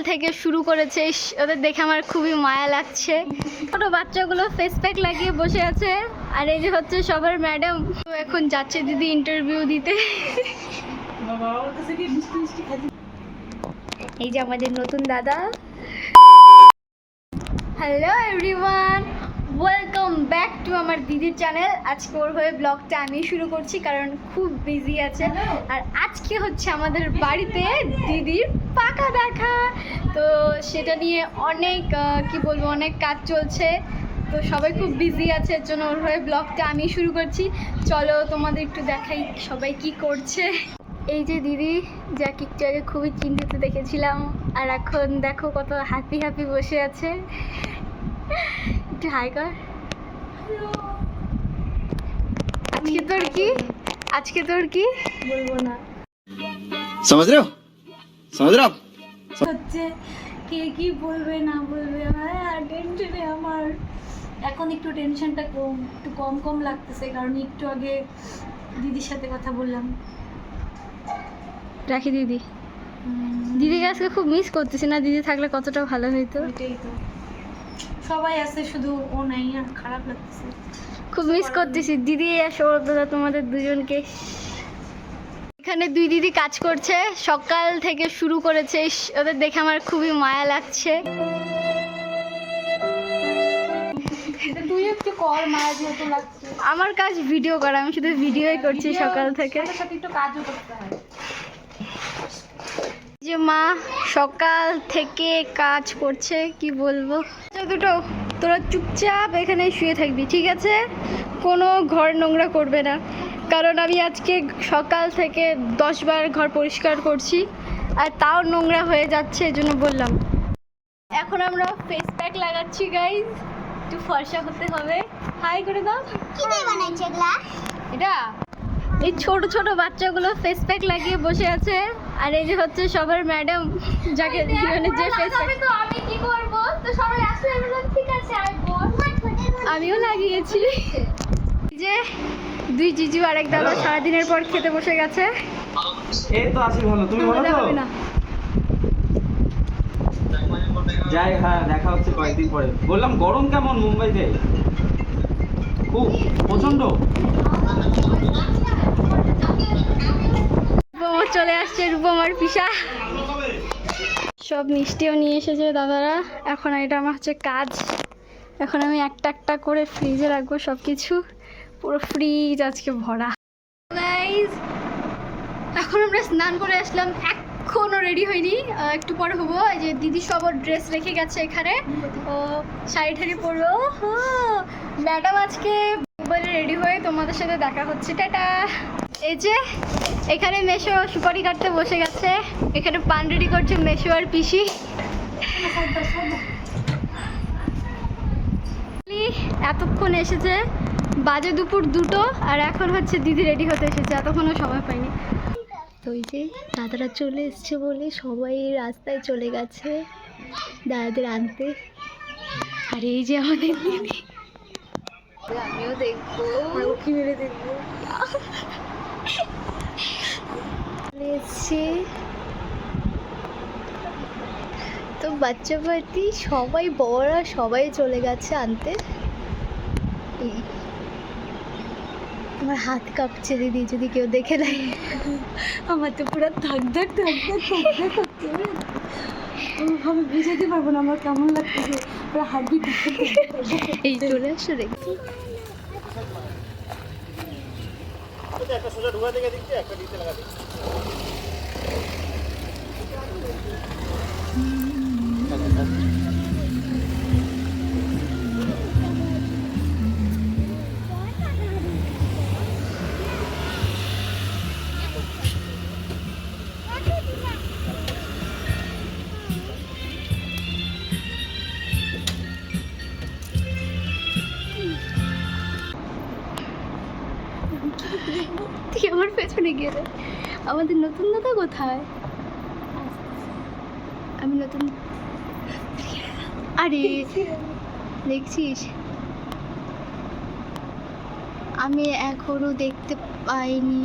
থেকে শুরু করেছে, ওদের দেখে আমার খুবই মায়া লাগছে। ছোট বাচ্চাগুলো ফেস প্যাক লাগিয়ে বসে আছে, আর এই যে হচ্ছে সবার ম্যাডাম। তো এখন যাচ্ছে দিদি ইন্টারভিউ দিতে। এই যে আমাদের নতুন দাদা। Hello everyone, welcome back to আমার দিদির চ্যানেল। আজকে ওর হয়ে ব্লগটা আমি শুরু করছি কারণ খুব বিজি আছে। আর আজকে হচ্ছে আমাদের বাড়িতে দিদির পাকা দেখা, তো সেটা নিয়ে অনেক কি বলবো, অনেক কাজ চলছে। তো সবাই খুব বিজি আছে, এর জন্য ওর হয়ে ব্লগটা আমি শুরু করছি। চলো তোমাদের একটু দেখাই সবাই কি করছে। এই যে দিদি, যা একটু আগে খুবই চিন্তিত দেখেছিলাম, আর এখন দেখো কত হ্যাপি হ্যাপি বসে আছে। একটু হাই কর। আজকে তোর কি বলবো না, समझ रहे हो आप হচ্ছে কে কি বলবে না বলবে। আমার টেনশনে, আমার এখন একটু টেনশনটা কম লাগতেছে, কারণ একটু আগে দিদির সাথে কথা বললাম। রাখি দিদিকে আজকে খুব মিস করতেছি না, দিদি থাকলে কতটা ভালো হইতো। এটাই তো, সবাই আছে শুধু ও নাই, আর খারাপ লাগতেছে, খুব মিস করতেছি দিদি আর সৌরভ দাদা, তোমাদের দুজনকে। এখানে দুই দিদি কাজ করছে, সকাল থেকে শুরু করেছে, ওদের দেখে আমার খুবই মায়া লাগছে। তুই একটু কর, মায়া যেহেতু লাগছে। আমার কাজ ভিডিও করা, আমি শুধু ভিডিওই করছি সকাল থেকে। একটু কাজও করতে হয়। যে মা সকাল থেকে কাজ করছে, কি বলবো। দুটো তোরা চুপচাপ এখানে শুয়ে থাকবি, ঠিক আছে? কোনো ঘর নোংরা করবে না, কারণ আমি আজকে সকাল থেকে 10 বার ঘর পরিষ্কার করছি, আর তাও নোংরা হয়ে যাচ্ছে, এই জন্য বললাম। এখন আমরা ফেস প্যাক লাগাচ্ছি গাইজ, একটু ফর্সা হতে হবে। হাই করে দাও। কি দিয়ে বানাইছে এগুলা? এটা এই ছোট ছোট বাচ্চাগুলো ফেস প্যাক লাগিয়ে বসে আছে, আর এই যে হচ্ছে সবার ম্যাডাম, যাকে মানে যে ফেস প্যাক। তো আমি কি করব? তো সবাই আসলে ঠিক আছে, আমিও লাগিয়েছি। যে দুই জিজু আর এক দাদা সারাদিনের পর খেতে বসে গেছে। এই তো আছি ভালো, তুমি ভালো তো? যাই, হ্যাঁ দেখা হচ্ছে কয়েকদিন পরে। বললাম গরম কেমন মুম্বাইতে? খুব প্রচন্ড। চলে আসছে রূপমার পিসা, সব মিষ্টিও নিয়ে এসেছে দাদারা। এখন এটা আমার হচ্ছে কাজ, এখন আমি একটা একটা করে ফ্রিজে রাখবো সব কিছু, পুরো ফ্রিজ আজকে ভরা। গাইজ এখন আমরা স্নান করে আসলাম, এখনো রেডি হয়নি, একটু পরে হবো। এই যে দিদি সব ড্রেস রেখে গেছে এখানে, ও শাড়ি ঠাড়ি পরবো। ম্যাডাম আজকে বলে রেডি হয়ে তোমাদের সাথে দেখা হচ্ছে, টাটা। এই যে এখানে মেশো সুপারি কাটতে বসে গেছে, এখানে পান রেডি করছে মেশো আর পিসি। এতক্ষণ এসেছে, বাজে দুপুর 2টো, আর এখন হচ্ছে দিদি রেডি হতে এসেছে, এতক্ষণও সময় পাইনি। তো ওই যে দাদারা চলে এসছে বলে সবাই রাস্তায় চলে গেছে দাদাদের আনতে। আর এই যে আমাদের দিদি, আমিও দেখবো, কি মেরে দেখবো। এসছে তো বাচ্চা পার্টি, সবাই বড়রা সবাই চলে গেছে আনতে। আমার হাত কাঁপছে দিদি, যদি কেউ দেখে নেয়। আমার তো পুরো ধক ধক করছে, আমি বুঝাতে পারবো না আমার কেমন লাগছে, পুরো হাড্ডি এই চলে আসছে দেখি। একটা সোজা ঢুকা থেকে দিচ্ছি, একটা দিতে লাগা দিচ্ছি। তুই আমার পেছনে গেলে। আমাদের নতুন দাদা কোথায়? আমি নতুন, আরে দেখছিস, আমি এখনো দেখতে পাইনি,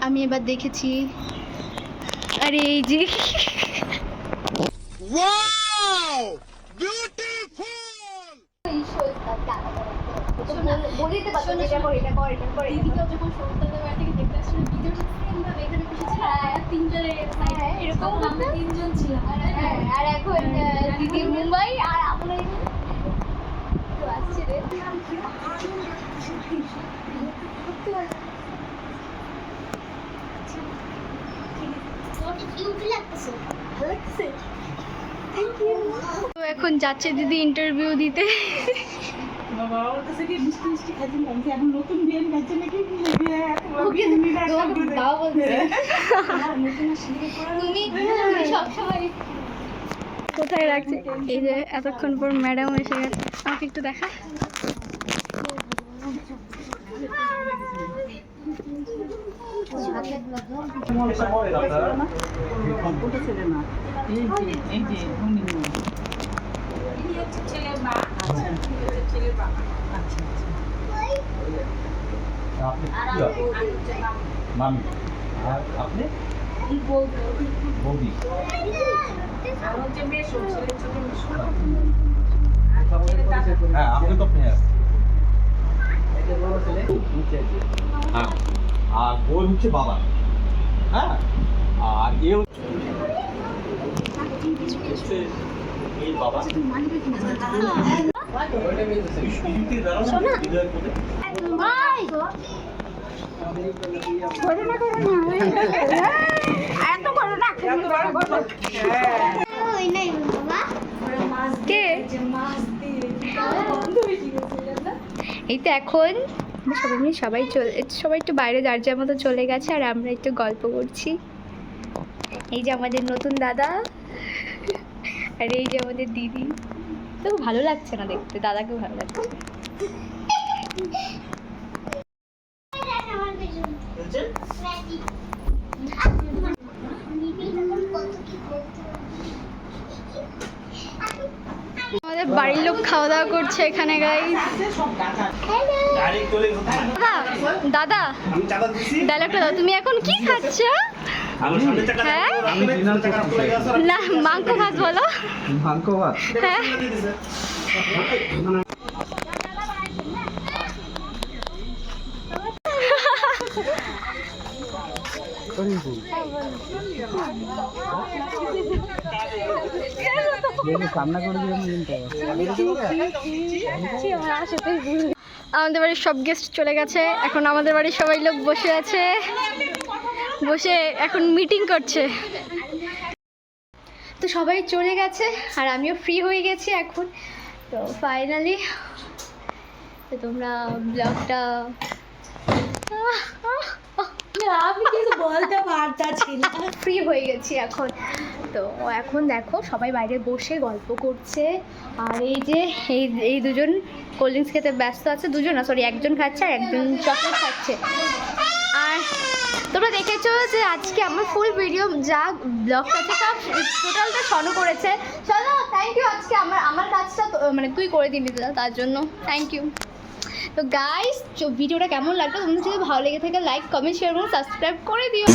আমি এবার দেখেছি। আরে এই যে বলিতে পারছো এটা কর এটা কর এটা কর দিদিকে যখন সন্তানদের বাড়ি থেকে দেখতে আসছিল ভিডিও সেম ভাবে এখানে বসেছিল তিনজনের এরকম আমরা তিনজন ছিলাম আর এখন দিদি মুম্বাই আর আমরা তো আসছে রে তো এখন যাচ্ছে দিদি ইন্টারভিউ দিতে বাবা ওর কাছে কি মিষ্টি মিষ্টি খাইতে লাগছে এখন নতুন বিয়ে খাইছে নাকি দাও বলছে তুমি সবসময় কোথায় রাখছে এই যে এতক্ষণ পর ম্যাডাম এসে গেছে আমাকে একটু দেখা ছেলে না এই যে উনি ছেলের মা আচ্ছা ছেলের বাবা আচ্ছা আপনি কি মামি আর আপনি বৌদি আর হচ্ছে মেয়ে ছেলের ছোট হ্যাঁ আপনি তো প্লেয়ার হ্যাঁ আর ওই হচ্ছে বাবা হ্যাঁ আর এ হচ্ছে এই বাবা কে এই তো এখন সবাই একটু বাইরে যার যার মতো চলে গেছে আর আমরা একটু গল্প করছি এই যে আমাদের নতুন দাদা আর এই যে আমাদের দিদি তো ভালো লাগছে না দেখতে দাদাকেও ভালো লাগছে আমাদের বাড়ির লোক খাওয়া দাওয়া করছে এখানে গাইস দাদা ডায়লগটা দাও তুমি এখন কি খাচ্ছ হ্যাঁ না মাংস ভাত বলো মাংস ভাত হ্যাঁ কান্না করে আমাদের বাড়ির সব গেস্ট চলে গেছে এখন আমাদের বাড়ির সবাই লোক বসে আছে বসে এখন মিটিং করছে তো সবাই চলে গেছে আর আমিও ফ্রি হয়ে গেছি এখন তো ফাইনালি তো তোমরা ব্লগটা আমি কিছু বলতে পারতাছিলাম ফ্রি হয়ে গেছি এখন তো এখন দেখো সবাই বাইরে বসে গল্প করছে আর এই যে এই দুজন কোল্ড ড্রিঙ্কস খেতে ব্যস্ত আছে দুজন না সরি একজন খাচ্ছে আর একজন চকলেট খাচ্ছে আর তোমরা দেখেছো যে আজকে আমার ফুল ভিডিও যা ব্লগটা থেকে টোটালটা শোনো করেছে চলো থ্যাংক ইউ আজকে আমার কাজটা মানে তুই করে দিবি তার জন্য থ্যাংক ইউ তো গাইস ভিডিওটা কেমন লাগলো তোমাদের যদি ভালো লেগে থাকে লাইক কমেন্ট শেয়ার এবং সাবস্ক্রাইব করে দিও